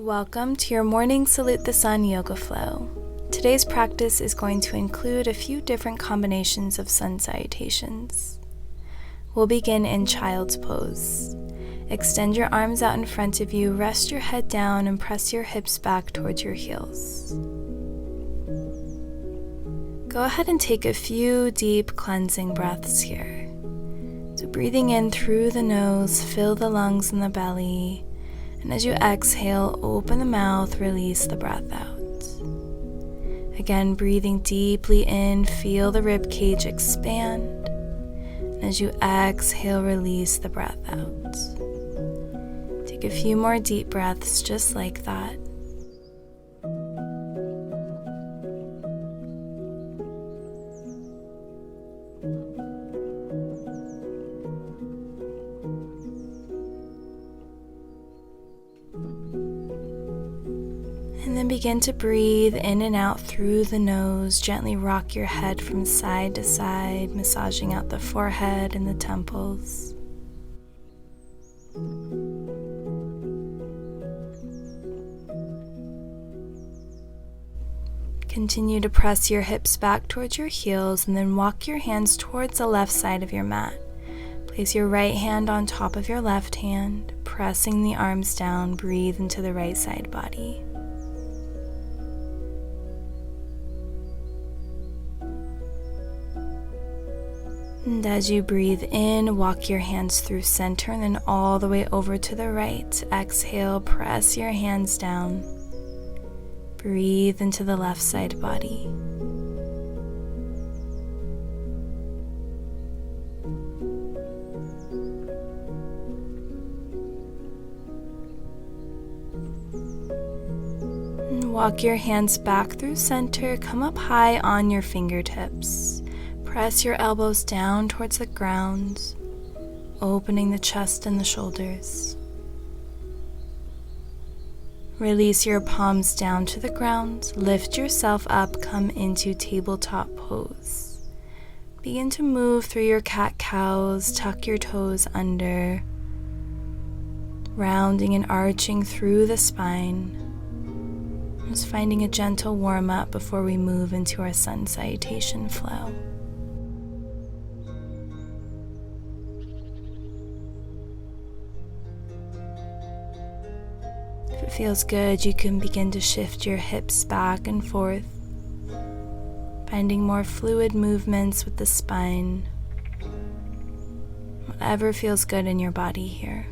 Welcome to your morning Salute the Sun yoga flow. Today's practice is going to include a few different combinations of sun salutations. We'll begin in child's pose. Extend your arms out in front of you, rest your head down, and press your hips back towards your heels. Go ahead and take a few deep cleansing breaths here. So breathing in through the nose, fill the lungs and the belly. And as you exhale, open the mouth, release the breath out. Again, breathing deeply in, feel the rib cage expand. And as you exhale, release the breath out. Take a few more deep breaths just like that. And then begin to breathe in and out through the nose. Gently rock your head from side to side, massaging out the forehead and the temples. Continue to press your hips back towards your heels and then walk your hands towards the left side of your mat. Place your right hand on top of your left hand, pressing the arms down. Breathe into the right side body. And as you breathe in, walk your hands through center and then all the way over to the right. Exhale, press your hands down. Breathe into the left side body. And walk your hands back through center. Come up high on your fingertips. Press your elbows down towards the ground, opening the chest and the shoulders. Release your palms down to the ground. Lift yourself up, come into tabletop pose. Begin to move through your cat-cows, tuck your toes under, rounding and arching through the spine. Just finding a gentle warm-up before we move into our sun salutation flow. If it feels good, you can begin to shift your hips back and forth, finding more fluid movements with the spine. Whatever feels good in your body here.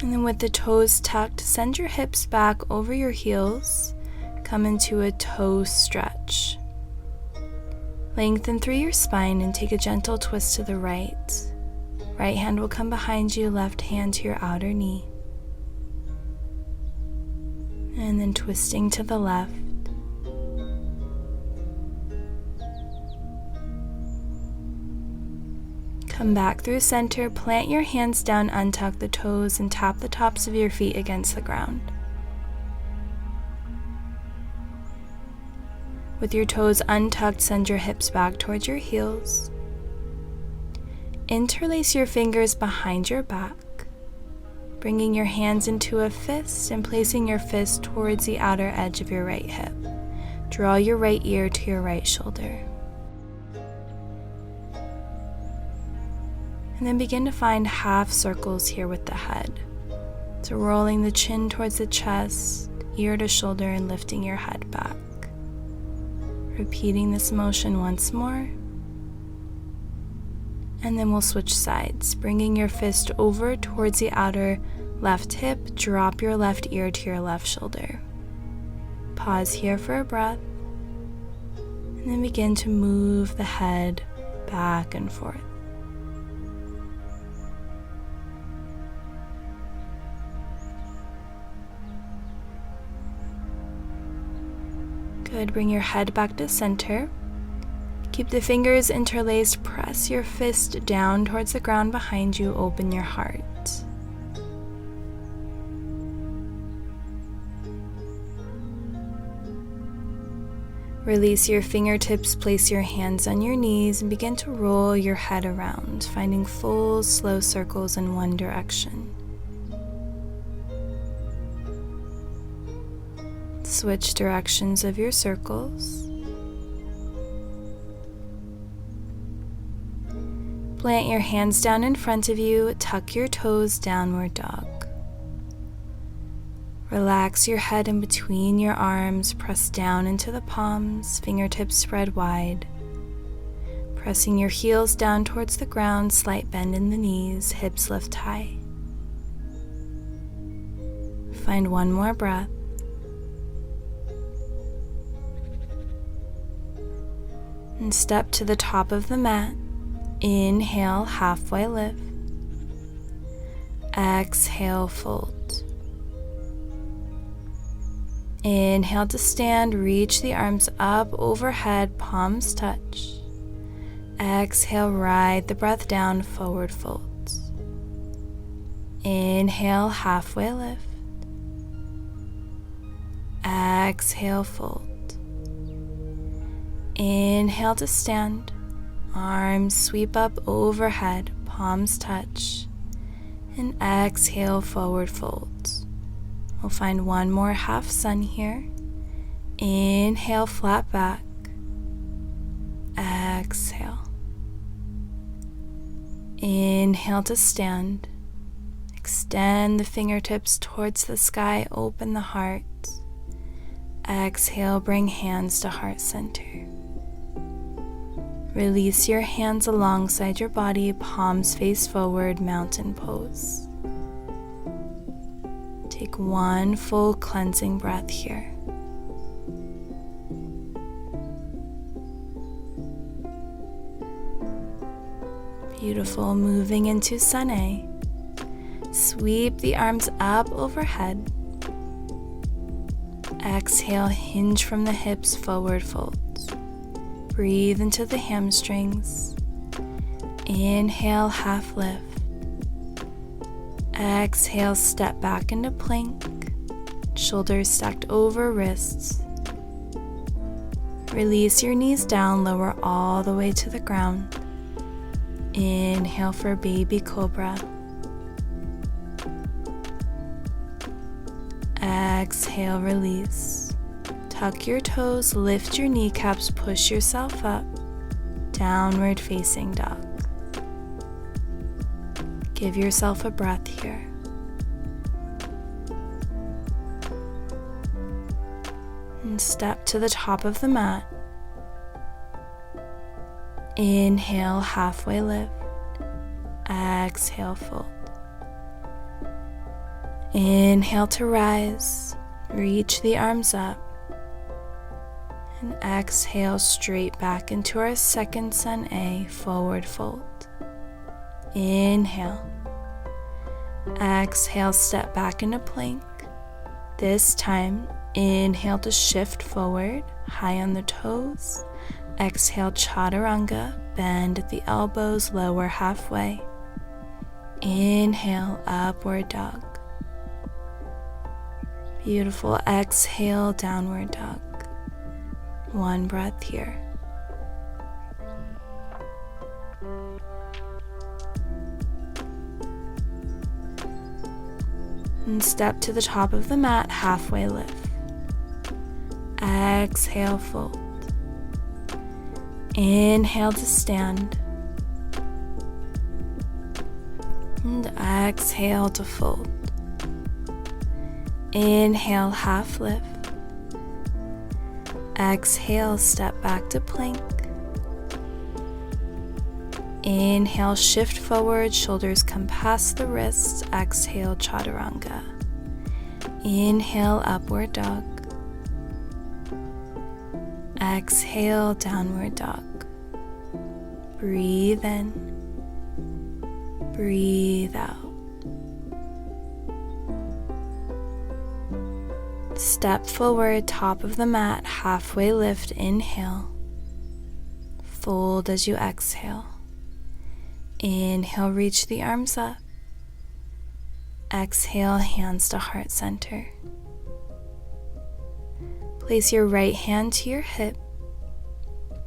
And then with the toes tucked, send your hips back over your heels. Come into a toe stretch. Lengthen through your spine and take a gentle twist to the right. Right hand will come behind you, left hand to your outer knee. And then twisting to the left. Come back through center, plant your hands down, untuck the toes, and tap the tops of your feet against the ground. With your toes untucked, send your hips back towards your heels. Interlace your fingers behind your back, bringing your hands into a fist and placing your fist towards the outer edge of your right hip. Draw your right ear to your right shoulder. And then begin to find half circles here with the head. So rolling the chin towards the chest, ear to shoulder, and lifting your head back. Repeating this motion once more. And then we'll switch sides, bringing your fist over towards the outer left hip. Drop your left ear to your left shoulder. Pause here for a breath. And then begin to move the head back and forth. Good, bring your head back to center. Keep the fingers interlaced, press your fist down towards the ground behind you, open your heart. Release your fingertips, place your hands on your knees, and begin to roll your head around, finding full, slow circles in one direction. Switch directions of your circles. Plant your hands down in front of you, tuck your toes, downward dog. Relax your head in between your arms, press down into the palms, fingertips spread wide. Pressing your heels down towards the ground, slight bend in the knees, hips lift high. Find one more breath. And step to the top of the mat. Inhale, halfway lift. Exhale, fold. Inhale to stand, reach the arms up overhead, palms touch. Exhale, ride the breath down, forward folds. Inhale, halfway lift. Exhale, fold. Inhale to stand, arms sweep up overhead, palms touch. And exhale, forward folds. We'll find one more half sun here. Inhale, flat back. Exhale. Inhale to stand. Extend the fingertips towards the sky, open the heart. Exhale, bring hands to heart center. Release your hands alongside your body, palms face forward, mountain pose. Take one full cleansing breath here. Beautiful. Moving into Sun A. Sweep the arms up overhead. Exhale, hinge from the hips, forward folds. Breathe into the hamstrings. Inhale, half lift. Exhale, step back into plank. Shoulders stacked over wrists. Release your knees down, lower all the way to the ground. Inhale for baby cobra. Exhale, release. Tuck your toes, lift your kneecaps, push yourself up. Downward facing dog. Give yourself a breath here. And step to the top of the mat. Inhale, halfway lift. Exhale, fold. Inhale to rise. Reach the arms up. And exhale, straight back into our second Sun A, forward fold. Inhale. Exhale, step back into plank. This time, inhale to shift forward, high on the toes. Exhale, chaturanga, bend at the elbows, lower halfway. Inhale, upward dog. Beautiful. Exhale, downward dog. One breath here. And step to the top of the mat, halfway lift. Exhale, fold. Inhale to stand. And exhale to fold. Inhale, half lift. Exhale, step back to plank. Inhale, shift forward, shoulders come past the wrists. Exhale, chaturanga. Inhale, upward dog. Exhale, downward dog. Breathe in. Breathe out. Step forward, top of the mat, halfway lift, inhale. Fold as you exhale. Inhale, reach the arms up. Exhale, hands to heart center. Place your right hand to your hip,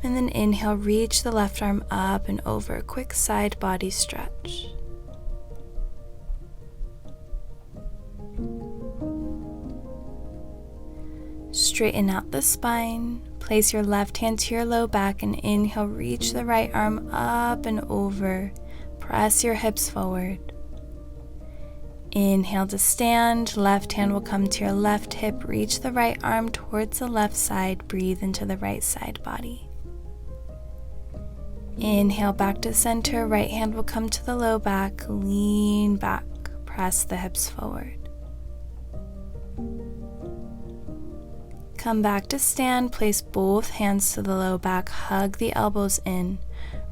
And then inhale, reach the left arm up and over. Quick side body stretch. Straighten out the spine. Place your left hand to your low back and inhale, reach the right arm up and over. Press your hips forward. Inhale to stand. Left hand will come to your left hip. Reach the right arm towards the left side. Breathe into the right side body. Inhale back to center. Right hand will come to the low back. Lean back. Press the hips forward. Come back to stand. Place both hands to the low back. Hug the elbows in.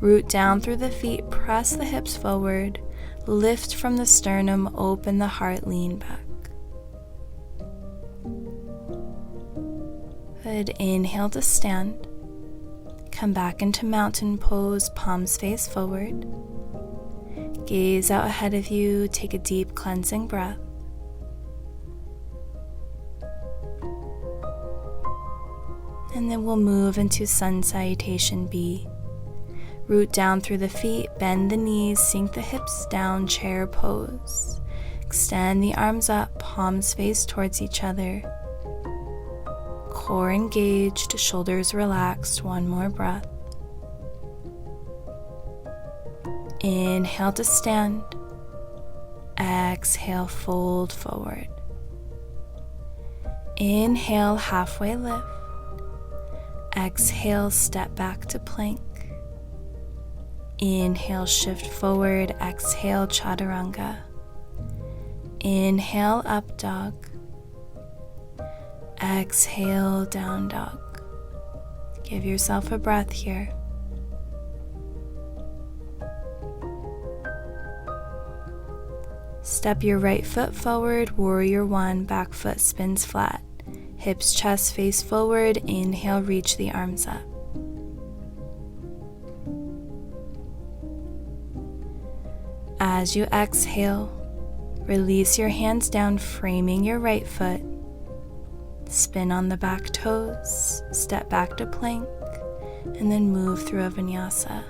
Root down through the feet. Press the hips forward. Lift from the sternum. Open the heart. Lean back. Good. Inhale to stand. Come back into mountain pose. Palms face forward. Gaze out ahead of you. Take a deep cleansing breath. And then we'll move into Sun Salutation B. Root down through the feet, bend the knees, sink the hips down, chair pose. Extend the arms up, palms face towards each other. Core engaged, shoulders relaxed. One more breath. Inhale to stand. Exhale, fold forward. Inhale, halfway lift. Exhale, step back to plank. Inhale, shift forward. Exhale, chaturanga. Inhale, up dog. Exhale, down dog. Give yourself a breath here. Step your right foot forward, warrior one, back foot spins flat. Hips, chest face forward. Inhale, reach the arms up. As you exhale, release your hands down, framing your right foot. Spin on the back toes, step back to plank, and then move through a vinyasa.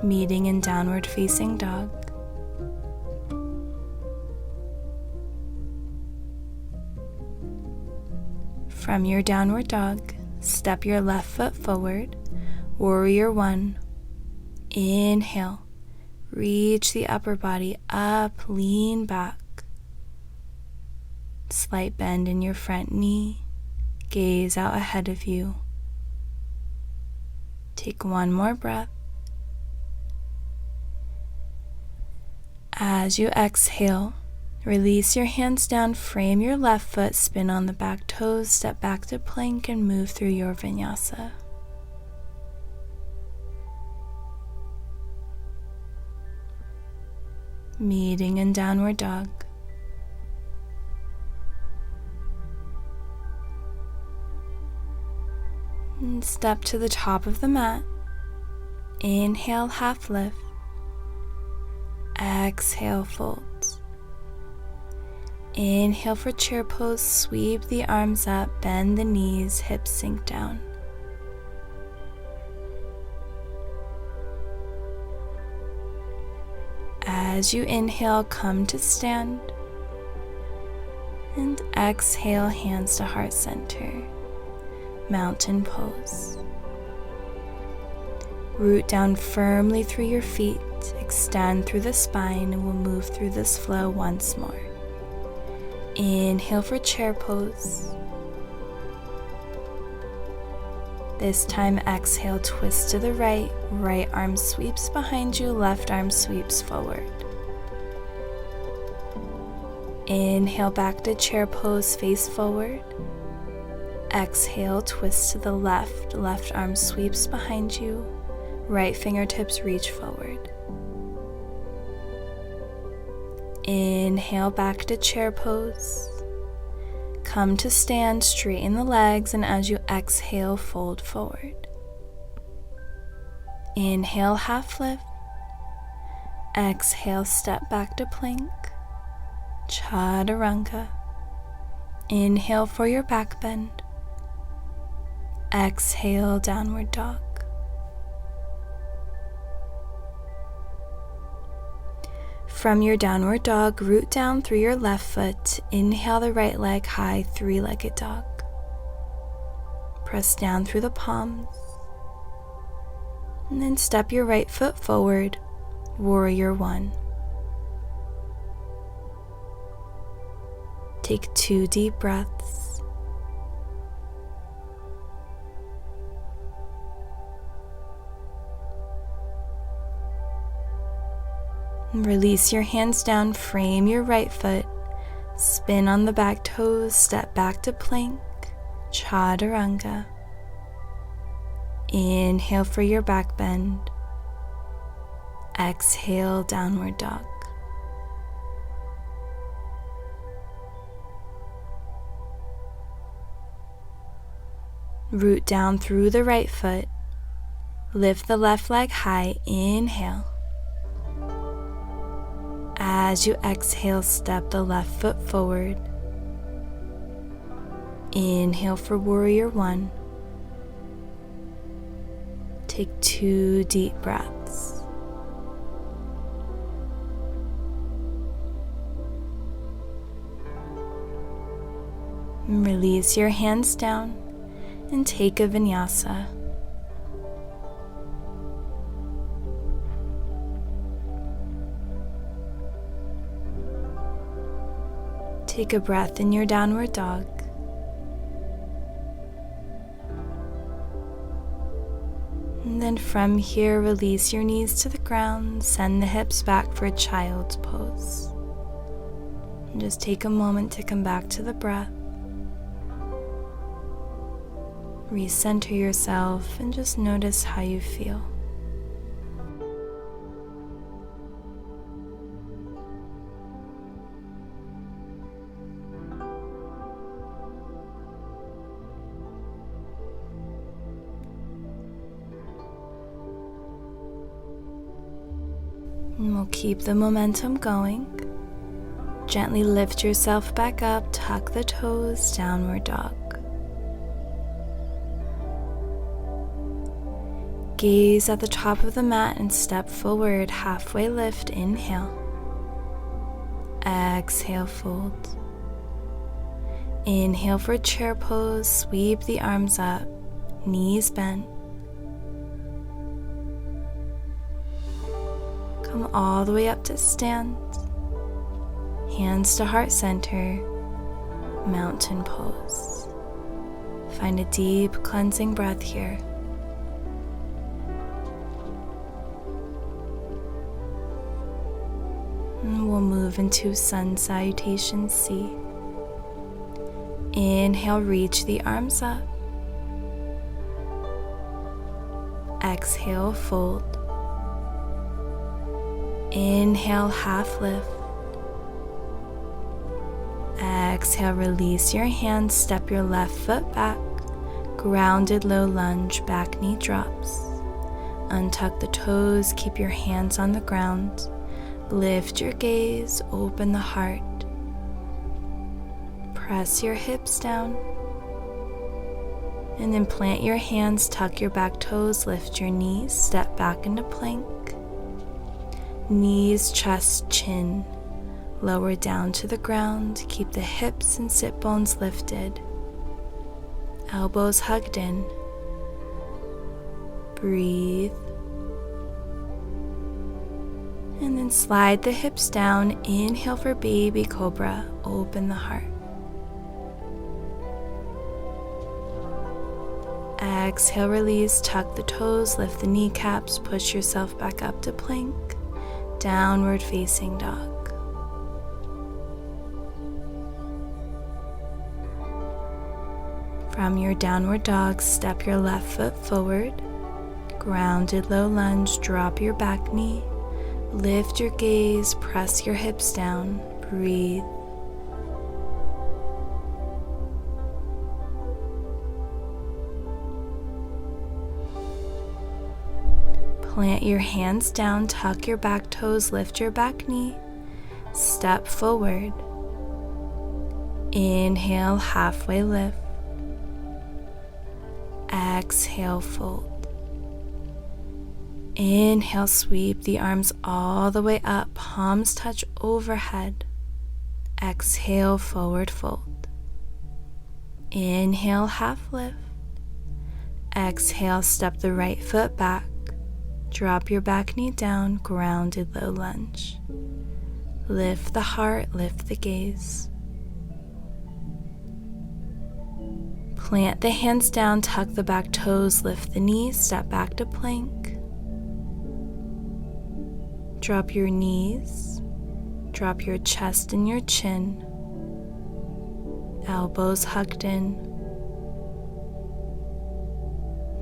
Meeting in downward facing dog. From your downward dog, step your left foot forward, warrior one. Inhale, reach the upper body up, lean back. Slight bend in your front knee, gaze out ahead of you. Take one more breath. As you exhale, release your hands down, frame your left foot, spin on the back toes, step back to plank, and move through your vinyasa. Meeting in downward dog. And step to the top of the mat. Inhale, half lift. Exhale, folds. Inhale for chair pose, sweep the arms up, bend the knees, hips sink down. As you inhale, come to stand. And exhale, hands to heart center. Mountain pose. Root down firmly through your feet, extend through the spine, and we'll move through this flow once more. Inhale for chair pose. This time exhale, twist to the right, right arm sweeps behind you, left arm sweeps forward. Inhale back to chair pose, face forward. Exhale, twist to the left, left arm sweeps behind you, right fingertips reach forward. Inhale back to chair pose. Come to stand, straighten the legs, and as you exhale, fold forward. Inhale, half lift. Exhale, step back to plank. Chaturanga. Inhale for your back bend. Exhale, downward dog. From your downward dog, root down through your left foot. Inhale the right leg high, three-legged dog. Press down through the palms. And then step your right foot forward, warrior one. Take 2 deep breaths. And release your hands down, frame your right foot, spin on the back toes, step back to plank, chaturanga. Inhale for your back bend. Exhale, downward dog. Root down through the right foot. Lift the left leg high. Inhale. As you exhale, step the left foot forward. Inhale for warrior one. Take 2 deep breaths. And release your hands down and take a vinyasa. Take a breath in your downward dog. And then from here, release your knees to the ground, send the hips back for a child's pose. And just take a moment to come back to the breath. Recenter yourself and just notice how you feel. And we'll keep the momentum going. Gently lift yourself back up, tuck the toes, downward dog. Gaze at the top of the mat and step forward, halfway lift, inhale. Exhale, fold. Inhale for chair pose, sweep the arms up, knees bent. Come all the way up to stand. Hands to heart center, mountain pose. Find a deep cleansing breath here. And we'll move into sun salutation C. Inhale, reach the arms up. Exhale, fold. Inhale, half lift. Exhale, release your hands, step your left foot back. Grounded low lunge, back knee drops. Untuck the toes, keep your hands on the ground. Lift your gaze, open the heart. Press your hips down. And then plant your hands, tuck your back toes, lift your knees, step back into plank. Knees, chest, chin. Lower down to the ground. Keep the hips and sit bones lifted. Elbows hugged in. Breathe. And then slide the hips down. Inhale for baby cobra. Open the heart. Exhale, release. Tuck the toes. Lift the kneecaps. Push yourself back up to plank. Downward facing dog. From your downward dog, step your left foot forward. Grounded low lunge, drop your back knee. Lift your gaze, press your hips down. Breathe. Plant your hands down, tuck your back toes, lift your back knee. Step forward. Inhale, halfway lift. Exhale, fold. Inhale, sweep the arms all the way up, palms touch overhead. Exhale, forward fold. Inhale, half lift. Exhale, step the right foot back. Drop your back knee down, grounded low lunge. Lift the heart, lift the gaze. Plant the hands down, tuck the back toes, lift the knees, step back to plank. Drop your knees, drop your chest and your chin. Elbows hugged in.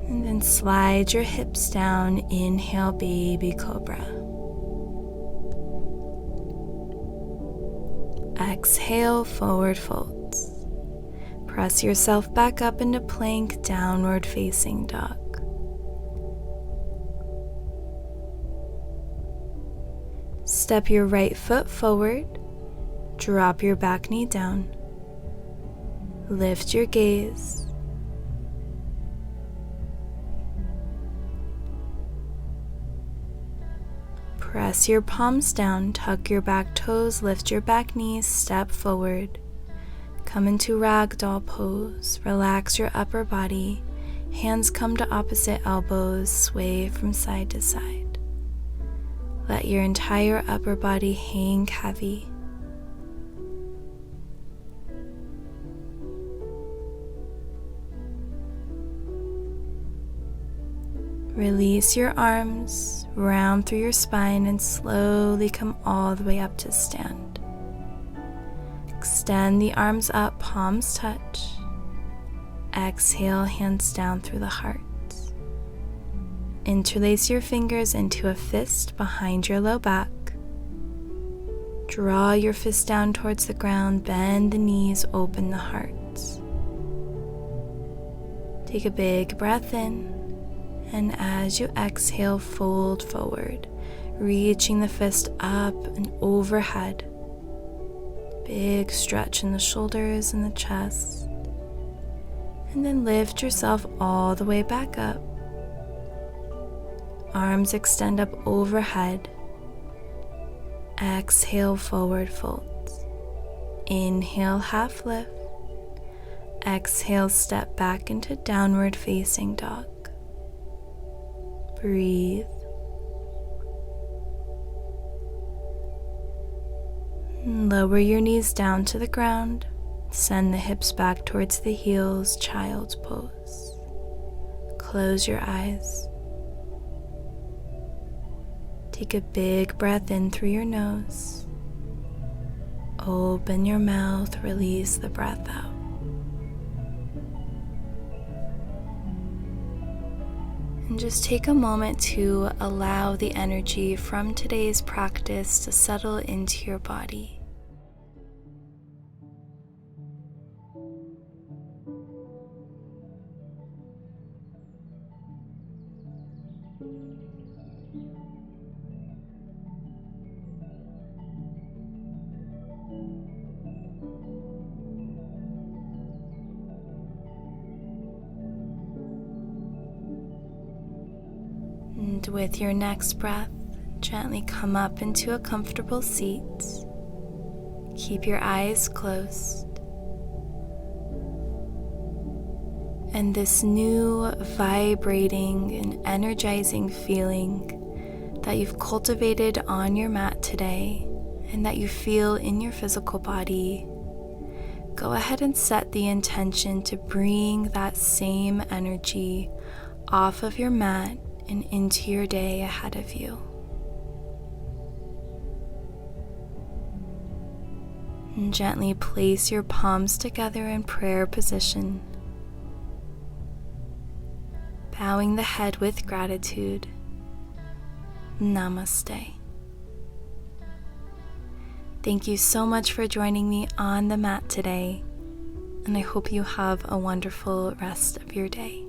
And then slide your hips down, inhale, baby cobra. Exhale, forward folds. Press yourself back up into plank, downward facing dog. Step your right foot forward, drop your back knee down. Lift your gaze. Press your palms down, tuck your back toes, lift your back knees, step forward. Come into Ragdoll pose, relax your upper body, hands come to opposite elbows, sway from side to side. Let your entire upper body hang heavy. Release your arms, round through your spine, and slowly come all the way up to stand. Extend the arms up, palms touch. Exhale, hands down through the heart. Interlace your fingers into a fist behind your low back. Draw your fist down towards the ground, bend the knees, open the heart. Take a big breath in. And as you exhale, fold forward, reaching the fist up and overhead. Big stretch in the shoulders and the chest. And then lift yourself all the way back up. Arms extend up overhead. Exhale, forward folds. Inhale, half lift. Exhale, step back into downward facing dog. Breathe. Lower your knees down to the ground. Send the hips back towards the heels, child's pose. Close your eyes. Take a big breath in through your nose. Open your mouth, release the breath out. And just take a moment to allow the energy from today's practice to settle into your body. And with your next breath, gently come up into a comfortable seat. Keep your eyes closed. And this new vibrating and energizing feeling that you've cultivated on your mat today and that you feel in your physical body, go ahead and set the intention to bring that same energy off of your mat and into your day ahead of you. And gently place your palms together in prayer position, bowing the head with gratitude. Namaste. Thank you so much for joining me on the mat today, and I hope you have a wonderful rest of your day.